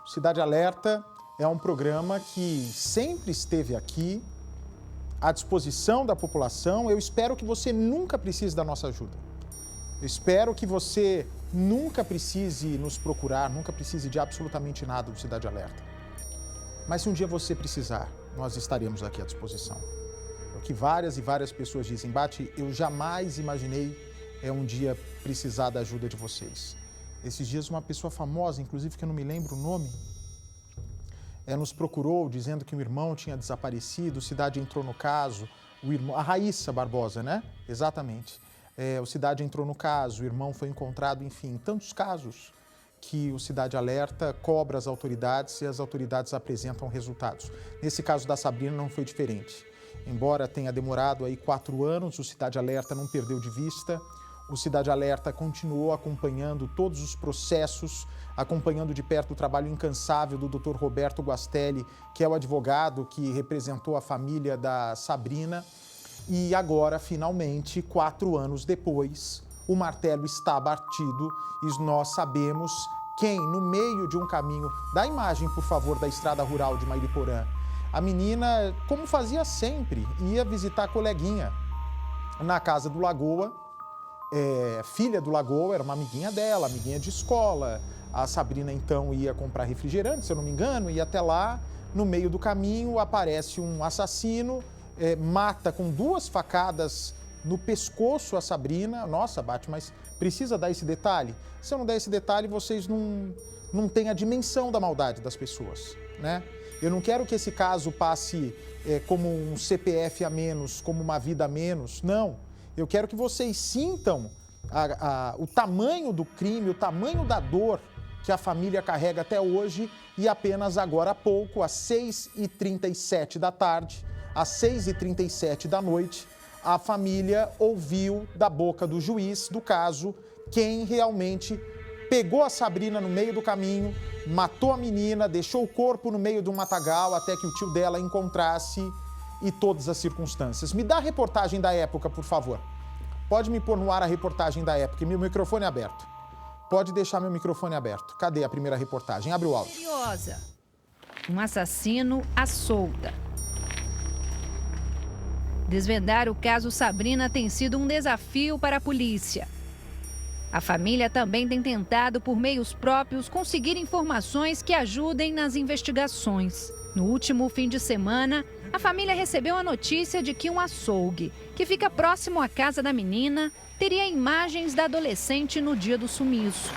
Cidade Alerta é um programa que sempre esteve aqui, à disposição da população. Eu espero que você nunca precise da nossa ajuda. Eu espero que você nunca precise nos procurar, nunca precise de absolutamente nada do Cidade Alerta. Mas se um dia você precisar, nós estaremos aqui à disposição. É o que várias e várias pessoas dizem. Bate, eu jamais imaginei um dia precisar da ajuda de vocês. Esses dias uma pessoa famosa, inclusive que eu não me lembro o nome, nos procurou dizendo que um irmão tinha desaparecido, o Cidade entrou no caso, a Raíssa Barbosa, né? Exatamente. O Cidade entrou no caso, o irmão foi encontrado, enfim, tantos casos que o Cidade Alerta cobra as autoridades e as autoridades apresentam resultados. Nesse caso da Sabrina não foi diferente. Embora tenha demorado aí 4 anos, o Cidade Alerta não perdeu de vista. O Cidade Alerta continuou acompanhando todos os processos, acompanhando de perto o trabalho incansável do Dr. Roberto Guastelli, que é o advogado que representou a família da Sabrina. E agora, finalmente, 4 anos depois, o martelo está batido e nós sabemos quem, no meio de um caminho... Dá a imagem, por favor, da estrada rural de Mariporã. A menina, como fazia sempre, ia visitar a coleguinha na casa do Lagoa. Filha do Lagoa, era uma amiguinha dela, amiguinha de escola. A Sabrina, então, ia comprar refrigerante, se eu não me engano, e até lá, no meio do caminho, aparece um assassino, mata com 2 facadas no pescoço a Sabrina. Nossa, Bate, mas precisa dar esse detalhe? Se eu não der esse detalhe, vocês não têm a dimensão da maldade das pessoas, né? Eu não quero que esse caso passe como um CPF a menos, como uma vida a menos, não. Eu quero que vocês sintam o tamanho do crime, o tamanho da dor que a família carrega até hoje e apenas agora há pouco, às 6h37 da tarde, às 6h37 da noite, a família ouviu da boca do juiz do caso quem realmente pegou a Sabrina no meio do caminho, matou a menina, deixou o corpo no meio de um matagal até que o tio dela encontrasse e todas as circunstâncias. Me dá a reportagem da época, por favor. Pode me pôr no ar a reportagem da época, meu microfone é aberto. Pode deixar meu microfone aberto. Cadê a primeira reportagem? Abre o áudio. Curiosa. Um assassino à solta. Desvendar o caso Sabrina tem sido um desafio para a polícia. A família também tem tentado, por meios próprios, conseguir informações que ajudem nas investigações. No último fim de semana, a família recebeu a notícia de que um açougue, que fica próximo à casa da menina, teria imagens da adolescente no dia do sumiço.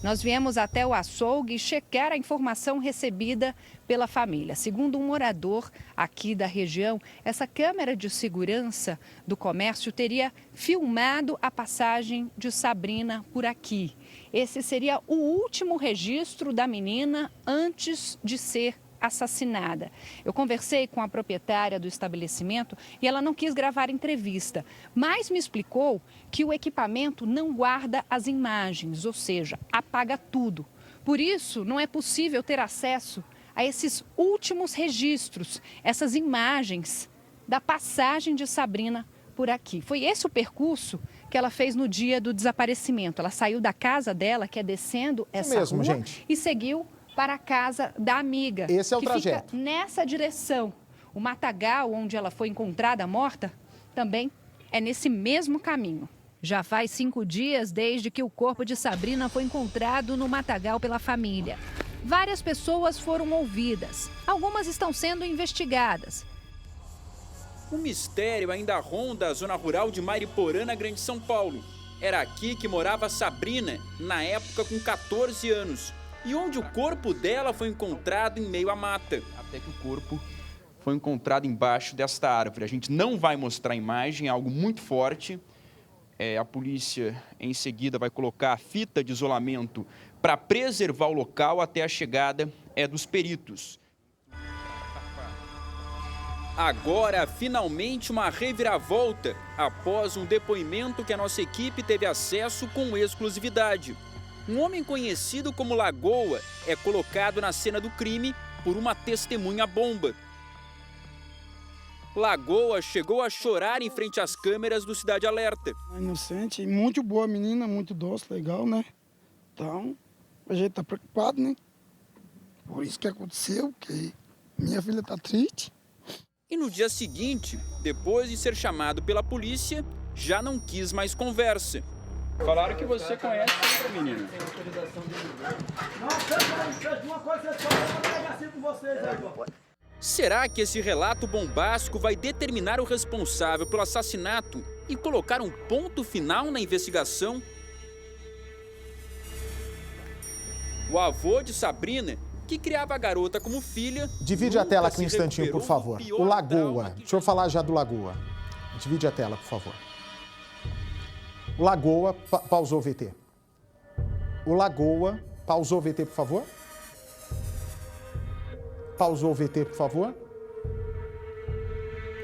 Nós viemos até o açougue checar a informação recebida pela família. Segundo um morador aqui da região, essa câmera de segurança do comércio teria filmado a passagem de Sabrina por aqui. Esse seria o último registro da menina antes de ser assassinada. Eu conversei com a proprietária do estabelecimento e ela não quis gravar entrevista, mas me explicou que o equipamento não guarda as imagens, ou seja, apaga tudo. Por isso, não é possível ter acesso a esses últimos registros, essas imagens da passagem de Sabrina por aqui. Foi esse o percurso que ela fez no dia do desaparecimento. Ela saiu da casa dela, que é descendo essa rua, gente, e seguiu para a casa da amiga. Esse é o trajeto. Fica nessa direção. O matagal, onde ela foi encontrada morta, também é nesse mesmo caminho. Já faz 5 dias desde que o corpo de Sabrina foi encontrado no matagal pela família. Várias pessoas foram ouvidas. Algumas estão sendo investigadas. O mistério ainda ronda a zona rural de Mariporã, na Grande São Paulo. Era aqui que morava Sabrina, na época com 14 anos. E onde o corpo dela foi encontrado em meio à mata. Até que o corpo foi encontrado embaixo desta árvore. A gente não vai mostrar a imagem, é algo muito forte. A polícia, em seguida, vai colocar a fita de isolamento para preservar o local até a chegada dos peritos. Agora, finalmente, uma reviravolta após um depoimento que a nossa equipe teve acesso com exclusividade. Um homem conhecido como Lagoa é colocado na cena do crime por uma testemunha-bomba. Lagoa chegou a chorar em frente às câmeras do Cidade Alerta. Inocente, muito boa menina, muito doce, legal, né? Então, a gente tá preocupado, né? por isso que aconteceu, que minha filha está triste. E no dia seguinte, depois de ser chamado pela polícia, já não quis mais conversa. Falaram que você conhece a menina. Será que esse relato bombástico vai determinar o responsável pelo assassinato e colocar um ponto final na investigação? O avô de Sabrina, que criava a garota como filha... Divide a tela aqui um instantinho, por favor. O Lagoa. Deixa eu falar já do Lagoa. Divide a tela, por favor. O Lagoa, pausou o VT. O Lagoa, pausou o VT, por favor. Pausou o VT, por favor.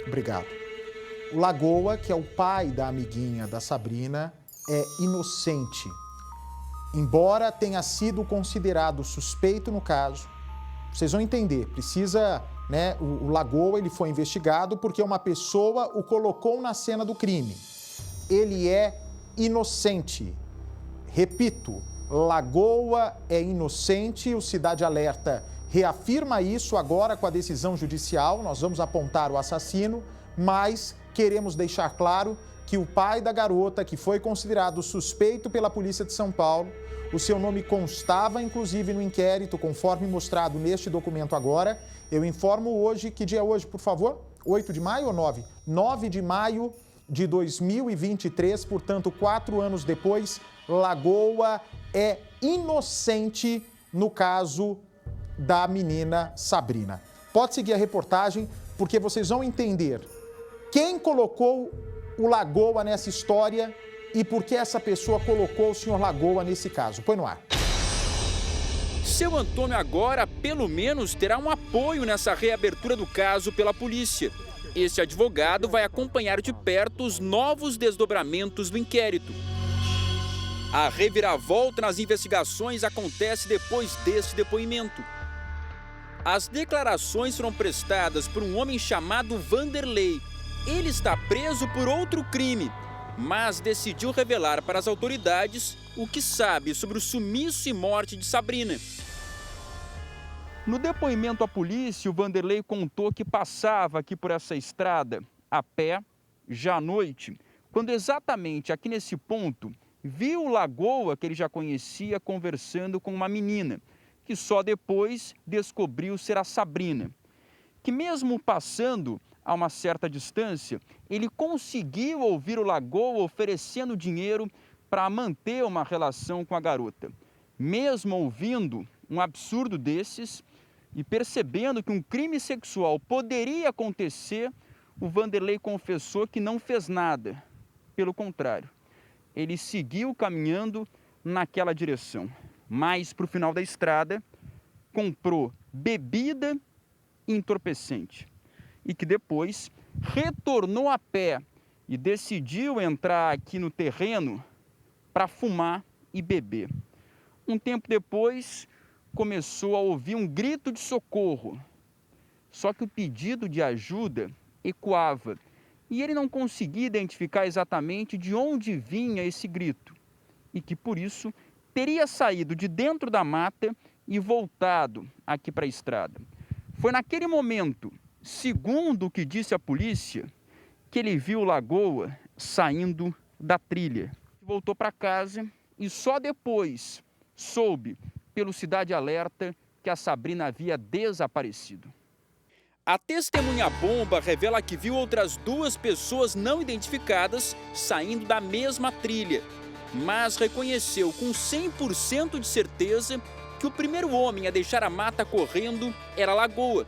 Obrigado. O Lagoa, que é o pai da amiguinha da Sabrina, é inocente. Embora tenha sido considerado suspeito no caso, vocês vão entender, precisa, né? O Lagoa, ele foi investigado porque uma pessoa o colocou na cena do crime. Ele é inocente. Repito, Lagoa é inocente, o Cidade Alerta reafirma isso agora com a decisão judicial, nós vamos apontar o assassino, mas queremos deixar claro que o pai da garota, que foi considerado suspeito pela Polícia de São Paulo, o seu nome constava, inclusive, no inquérito, conforme mostrado neste documento agora. Eu informo hoje, que dia é hoje, por favor? 8 de maio ou 9? 9 de maio de 2023, portanto, 4 anos depois, Lagoa é inocente no caso da menina Sabrina. Pode seguir a reportagem, porque vocês vão entender quem colocou o Lagoa nessa história e por que essa pessoa colocou o senhor Lagoa nesse caso. Põe no ar. Seu Antônio agora, pelo menos, terá um apoio nessa reabertura do caso pela polícia. Esse advogado vai acompanhar de perto os novos desdobramentos do inquérito. A reviravolta nas investigações acontece depois deste depoimento. As declarações foram prestadas por um homem chamado Vanderlei. Ele está preso por outro crime, mas decidiu revelar para as autoridades o que sabe sobre o sumiço e morte de Sabrina. No depoimento à polícia, o Vanderlei contou que passava aqui por essa estrada a pé, já à noite, quando exatamente aqui nesse ponto viu o Lagoa, que ele já conhecia, conversando com uma menina, que só depois descobriu ser a Sabrina, que mesmo passando a uma certa distância, ele conseguiu ouvir o Lagoa oferecendo dinheiro para manter uma relação com a garota. Mesmo ouvindo um absurdo desses e percebendo que um crime sexual poderia acontecer, o Vanderlei confessou que não fez nada. Pelo contrário, ele seguiu caminhando naquela direção. Mas, para o final da estrada, comprou bebida e entorpecente. E que depois retornou a pé e decidiu entrar aqui no terreno para fumar e beber. Um tempo depois, começou a ouvir um grito de socorro. Só que o pedido de ajuda ecoava e ele não conseguia identificar exatamente de onde vinha esse grito. E que, por isso, teria saído de dentro da mata e voltado aqui para a estrada. Foi naquele momento, segundo o que disse a polícia, que ele viu o Lagoa saindo da trilha. Voltou para casa e só depois soube, pelo Cidade Alerta, que a Sabrina havia desaparecido. A testemunha-bomba revela que viu outras 2 pessoas não identificadas saindo da mesma trilha, mas reconheceu com 100% de certeza que o primeiro homem a deixar a mata correndo era Lagoa,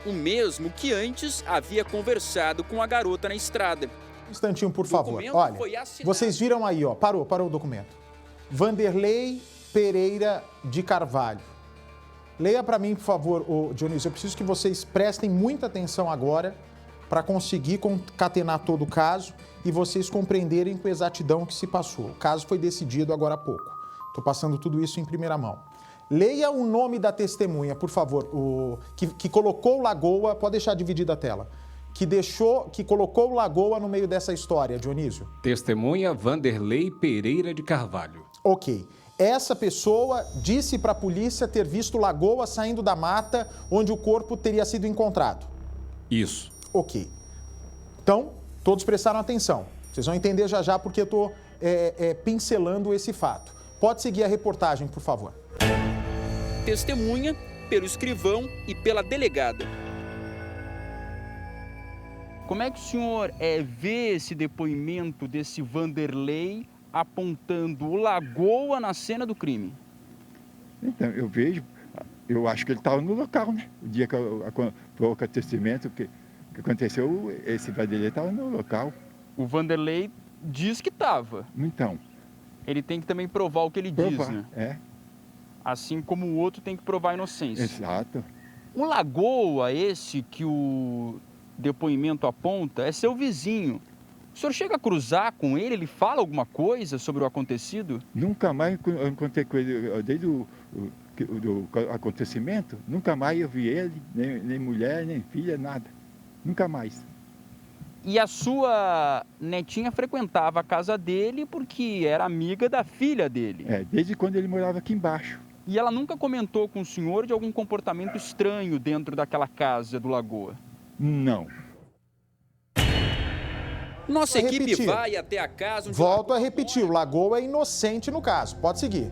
o mesmo que antes havia conversado com a garota na estrada. Um instantinho, por favor. Olha, vocês viram aí, ó, parou o documento. Vanderlei Pereira de Carvalho. Leia para mim, por favor, Dionísio. Eu preciso que vocês prestem muita atenção agora para conseguir concatenar todo o caso e vocês compreenderem com exatidão o que se passou. O caso foi decidido agora há pouco. Estou passando tudo isso em primeira mão. Leia o nome da testemunha, por favor, que colocou o Lagoa, pode deixar dividida a tela, que colocou o Lagoa no meio dessa história, Dionísio. Testemunha Vanderlei Pereira de Carvalho. Ok. essa pessoa disse para a polícia ter visto Lagoa saindo da mata onde o corpo teria sido encontrado. Isso. Ok. Então, todos prestaram atenção. Vocês vão entender já já porque eu estou pincelando esse fato. Pode seguir a reportagem, por favor. Testemunha pelo escrivão e pela delegada. Como é que o senhor vê esse depoimento desse Vanderlei apontando o Lagoa na cena do crime? Então, eu acho que ele estava no local, né? O dia que foi o acontecimento que aconteceu, esse Vanderlei estava no local. O Vanderlei diz que estava. Então. Ele tem que também provar o que ele diz, né? É. Assim como o outro tem que provar a inocência. Exato. O Lagoa, esse que o depoimento aponta, é seu vizinho. O senhor chega a cruzar com ele? Ele fala alguma coisa sobre o acontecido? Nunca mais eu encontrei com ele, desde o acontecimento, nunca mais eu vi ele, nem mulher, nem filha, nada. Nunca mais. E a sua netinha frequentava a casa dele porque era amiga da filha dele. Desde quando ele morava aqui embaixo. E ela nunca comentou com o senhor de algum comportamento estranho dentro daquela casa do Lagoa? Não. Nossa equipe vai até a casa... Volto a repetir, o Lagoa é inocente no caso. Pode seguir.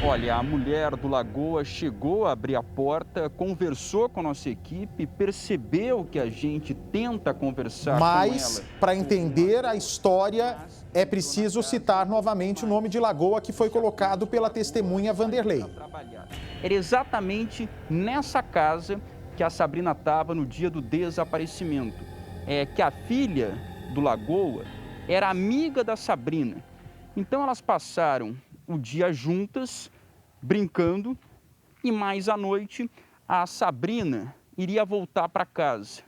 Olha, a mulher do Lagoa chegou a abrir a porta, conversou com a nossa equipe, percebeu que a gente tenta conversar com ela. Mas, para entender a história, é preciso citar novamente o nome de Lagoa que foi colocado pela testemunha Vanderlei. Era exatamente nessa casa que a Sabrina estava no dia do desaparecimento. Que a filha do Lagoa era amiga da Sabrina. Então elas passaram o dia juntas, brincando, e mais à noite a Sabrina iria voltar para casa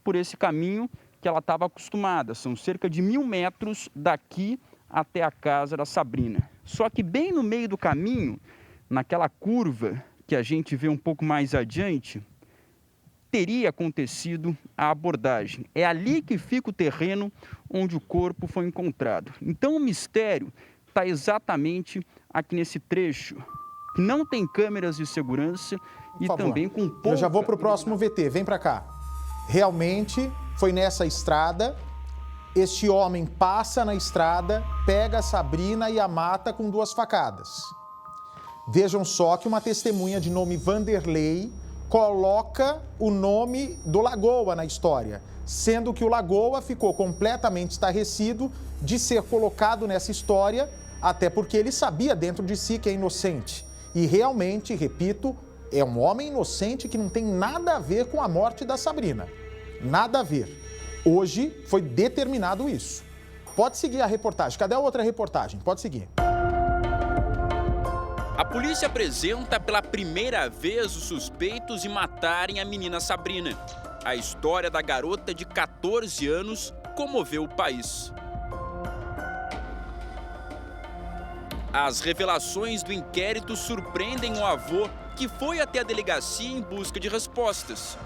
por esse caminho que ela estava acostumada. São cerca de 1000 metros daqui até a casa da Sabrina. Só que bem no meio do caminho, naquela curva que a gente vê um pouco mais adiante, teria acontecido a abordagem. É ali que fica o terreno onde o corpo foi encontrado. Então o mistério está exatamente aqui nesse trecho. Não tem câmeras de segurança e também com pouca... Eu já vou para o próximo VT, vem para cá. Realmente foi nessa estrada, este homem passa na estrada, pega a Sabrina e a mata com 2 facadas. Vejam só que uma testemunha de nome Vanderlei coloca o nome do Lagoa na história, sendo que o Lagoa ficou completamente estarrecido de ser colocado nessa história, até porque ele sabia dentro de si que é inocente. E realmente, repito, é um homem inocente que não tem nada a ver com a morte da Sabrina. Nada a ver. Hoje foi determinado isso. Pode seguir a reportagem. Cadê a outra reportagem? Pode seguir. A polícia apresenta pela primeira vez os suspeitos de matarem a menina Sabrina. A história da garota de 14 anos comoveu o país. As revelações do inquérito surpreendem o avô, que foi até a delegacia em busca de respostas.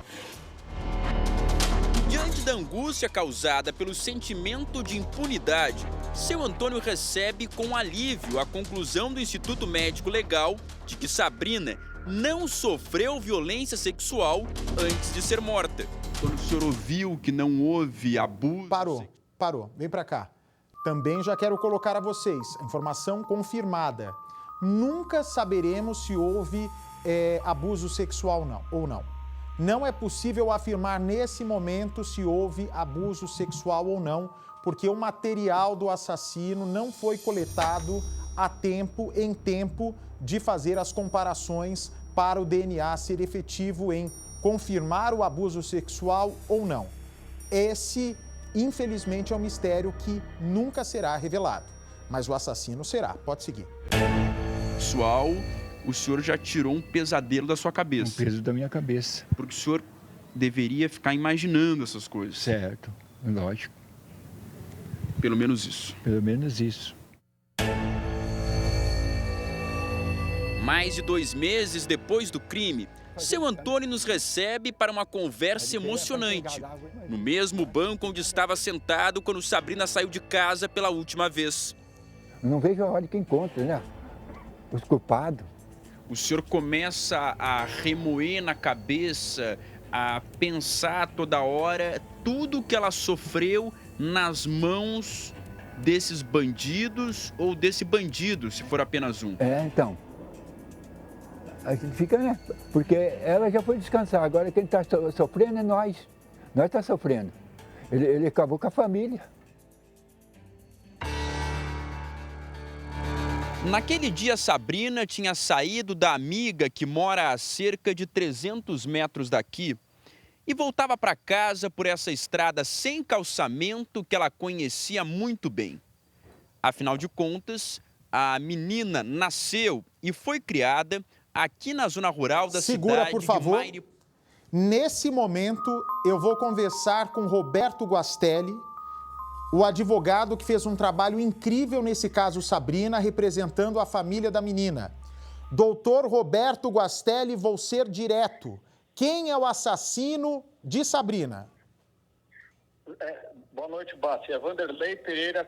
Diante da angústia causada pelo sentimento de impunidade, seu Antônio recebe com alívio a conclusão do Instituto Médico Legal de que Sabrina não sofreu violência sexual antes de ser morta. Quando o senhor ouviu que não houve abuso... Parou. Vem para cá. Também já quero colocar a vocês a informação confirmada. Nunca saberemos se houve abuso sexual ou não. Não é possível afirmar nesse momento se houve abuso sexual ou não, porque o material do assassino não foi coletado em tempo de fazer as comparações para o DNA ser efetivo em confirmar o abuso sexual ou não. Esse, infelizmente, é um mistério que nunca será revelado, mas o assassino será. Pode seguir. Pessoal, o senhor já tirou um pesadelo da sua cabeça. Um peso da minha cabeça. Porque o senhor deveria ficar imaginando essas coisas. Certo, lógico. Pelo menos isso. Pelo menos isso. Mais de 2 meses depois do crime, seu Antônio nos recebe para uma conversa emocionante, no mesmo banco onde estava sentado quando Sabrina saiu de casa pela última vez. Eu não vejo a hora que encontre, né? Os culpados. O senhor começa a remoer na cabeça, a pensar toda hora tudo que ela sofreu nas mãos desses bandidos ou desse bandido, se for apenas um. Então. A gente fica, né? Porque ela já foi descansar, agora quem está sofrendo é nós. Nós estamos sofrendo. Ele acabou com a família. Naquele dia, Sabrina tinha saído da amiga que mora a cerca de 300 metros daqui e voltava para casa por essa estrada sem calçamento que ela conhecia muito bem. Afinal de contas, a menina nasceu e foi criada aqui na zona rural da cidade por favor. de Mairipó. Nesse momento, eu vou conversar com Roberto Guastelli, o advogado que fez um trabalho incrível nesse caso Sabrina, representando a família da menina. Doutor Roberto Guastelli, vou ser direto. Quem é o assassino de Sabrina? Boa noite, Bassi. É Vanderlei Pereira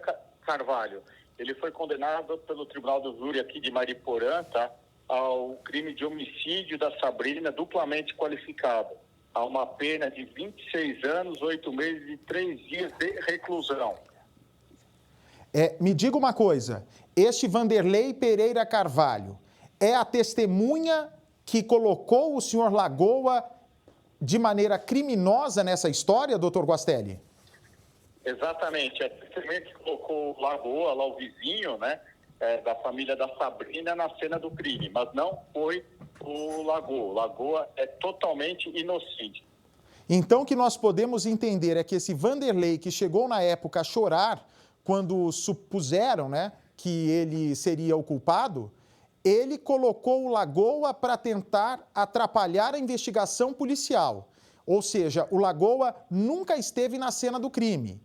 Carvalho. Ele foi condenado pelo Tribunal do Júri aqui de Mariporã, tá? Ao crime de homicídio da Sabrina, duplamente qualificado, a uma pena de 26 anos, 8 meses e 3 dias de reclusão. Me diga uma coisa, este Vanderlei Pereira Carvalho é a testemunha que colocou o senhor Lagoa de maneira criminosa nessa história, doutor Guastelli? Exatamente, é a testemunha que colocou o Lagoa, lá o vizinho, né? Da família da Sabrina na cena do crime, mas não foi o Lagoa. O Lagoa é totalmente inocente. Então, o que nós podemos entender é que esse Vanderlei, que chegou na época a chorar quando supuseram, né, que ele seria o culpado, ele colocou o Lagoa para tentar atrapalhar a investigação policial. Ou seja, o Lagoa nunca esteve na cena do crime.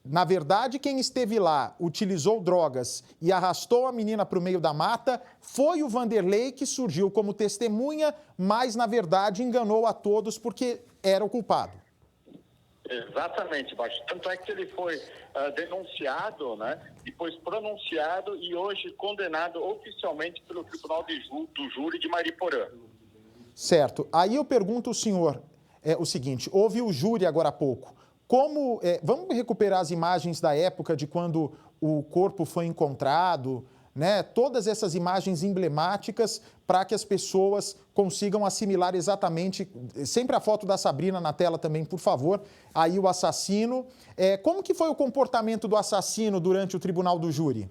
Na verdade, quem esteve lá, utilizou drogas e arrastou a menina para o meio da mata, foi o Vanderlei, que surgiu como testemunha, mas, na verdade, enganou a todos porque era o culpado. Exatamente, Baixo. Tanto é que ele foi denunciado, né? Depois pronunciado e hoje condenado oficialmente pelo Tribunal do Júri de Mariporã. Certo. Aí eu pergunto ao senhor o seguinte, houve o júri agora há pouco. Vamos recuperar as imagens da época de quando o corpo foi encontrado, né? Todas essas imagens emblemáticas para que as pessoas consigam assimilar exatamente, sempre a foto da Sabrina na tela também, por favor, aí o assassino. Como que foi o comportamento do assassino durante o tribunal do júri?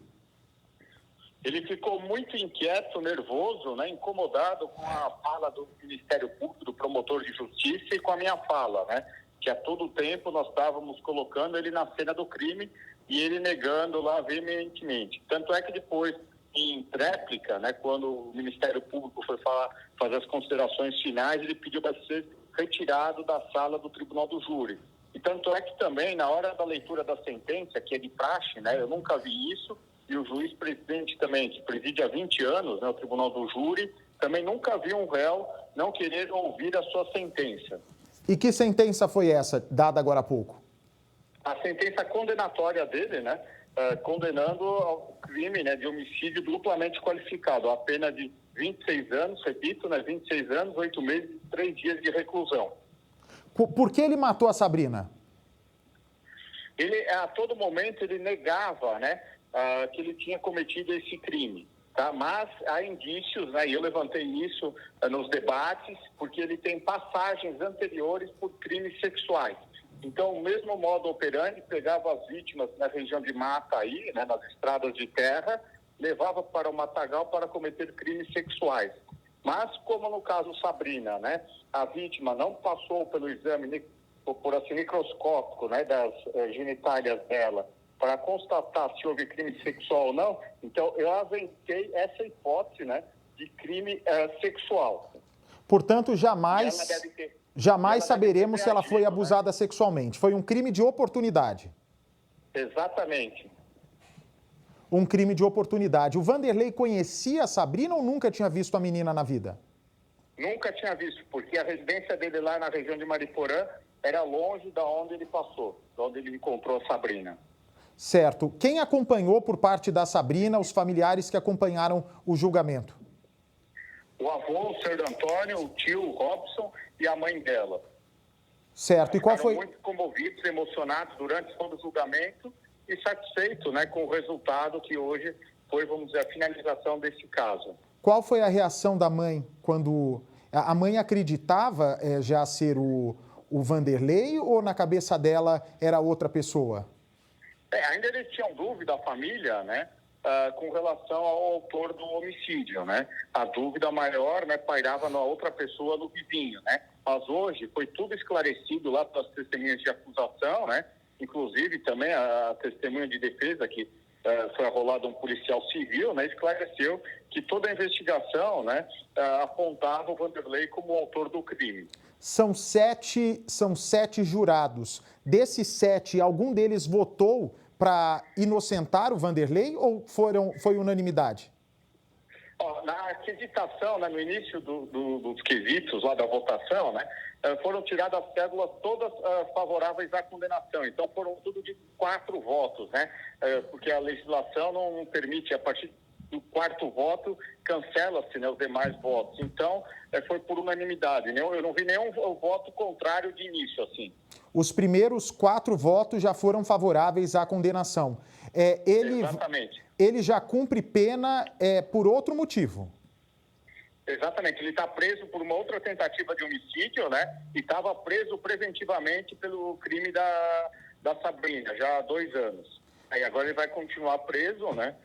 Ele ficou muito inquieto, nervoso, né, incomodado com a fala do Ministério Público, do promotor de justiça e com a minha fala, né? Que a todo tempo nós estávamos colocando ele na cena do crime e ele negando lá veementemente. Tanto é que depois, em tréplica, né, quando o Ministério Público foi fazer as considerações finais, ele pediu para ser retirado da sala do Tribunal do Júri. E tanto é que também, na hora da leitura da sentença, que é de praxe, né, eu nunca vi isso, e o juiz presidente também, que preside há 20 anos, né, o Tribunal do Júri, também nunca viu um réu não querer ouvir a sua sentença. E que sentença foi essa, dada agora há pouco? A sentença condenatória dele, né, condenando ao crime, né, de homicídio duplamente qualificado, a pena de 26 anos, repito, né, 26 anos, 8 meses e 3 dias de reclusão. Por que ele matou a Sabrina? Ele, a todo momento, ele negava, né, que ele tinha cometido esse crime. Tá? Mas há indícios, né, e eu levantei isso nos debates, porque ele tem passagens anteriores por crimes sexuais. Então, o mesmo modo operandi, pegava as vítimas na região de mata aí, né, nas estradas de terra, levava para o matagal para cometer crimes sexuais. Mas, como no caso Sabrina, né, a vítima não passou pelo exame, por assim, microscópico, né, das genitálias dela, para constatar se houve crime sexual ou não, então eu aventei essa hipótese, né, de crime sexual. Portanto, jamais saberemos se ela foi abusada sexualmente. Foi um crime de oportunidade. Exatamente. Um crime de oportunidade. O Vanderlei conhecia a Sabrina ou nunca tinha visto a menina na vida? Nunca tinha visto, porque a residência dele lá na região de Mariporã era longe da onde ele passou, da onde ele encontrou a Sabrina. Certo. Quem acompanhou por parte da Sabrina, os familiares que acompanharam o julgamento? O avô, o Sr. Antônio, o tio, o Robson e a mãe dela. Certo. E qual foi... Ficaram muito comovidos, emocionados durante todo o julgamento e satisfeitos, né, com o resultado que hoje foi, vamos dizer, a finalização desse caso. Qual foi a reação da mãe quando... A mãe acreditava já ser o Vanderlei ou na cabeça dela era outra pessoa? Ainda eles tinham dúvida, a família, né, com relação ao autor do homicídio, né? A dúvida maior, né, pairava na outra pessoa, no vizinho, né? Mas hoje foi tudo esclarecido lá pelas testemunhas de acusação, né? Inclusive também a testemunha de defesa que foi arrolado um policial civil, né, esclareceu que toda a investigação, né, apontava o Vanderlei como o autor do crime. São sete jurados. Desses 7, algum deles votou para inocentar o Vanderlei ou foi unanimidade? Na aquisitação, né, no início dos quesitos lá da votação, né, foram tiradas as cédulas todas favoráveis à condenação. Então foram tudo de 4 votos, né? Porque a legislação não permite, a partir do 4º voto, cancela-se, né, os demais votos. Então foi por unanimidade. Eu não vi nenhum voto contrário de início, assim. Os primeiros 4 votos já foram favoráveis à condenação. Exatamente. Ele já cumpre pena por outro motivo. Exatamente, ele está preso por uma outra tentativa de homicídio, né? E estava preso preventivamente pelo crime da Sabrina, já há 2 anos. Aí agora ele vai continuar preso, né?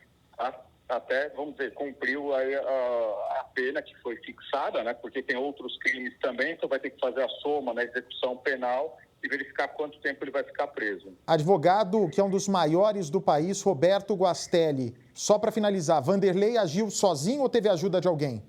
Até, vamos dizer, cumpriu a pena que foi fixada, né? Porque tem outros crimes também, então vai ter que fazer a soma na execução penal e verificar quanto tempo ele vai ficar preso. Advogado, que é um dos maiores do país, Roberto Guastelli. Só para finalizar, Vanderlei agiu sozinho ou teve ajuda de alguém?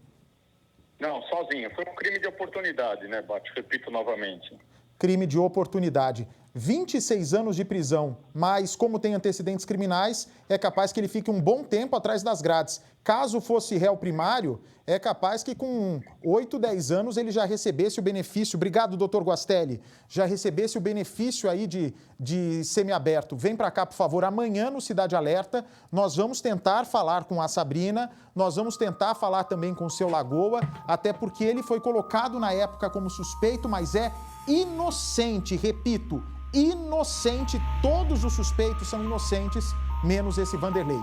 Não, sozinho. Foi um crime de oportunidade, né, Bate? Repito novamente. Crime de oportunidade. 26 anos de prisão, mas como tem antecedentes criminais, é capaz que ele fique um bom tempo atrás das grades. Caso fosse réu primário, é capaz que com 8, 10 anos ele já recebesse o benefício, obrigado, doutor Guastelli, já recebesse o benefício aí de semiaberto. Vem para cá, por favor, amanhã no Cidade Alerta, nós vamos tentar falar com a Sabrina, nós vamos tentar falar também com o seu Lagoa, até porque ele foi colocado na época como suspeito, mas é inocente, repito, inocente, todos os suspeitos são inocentes, menos esse Vanderlei.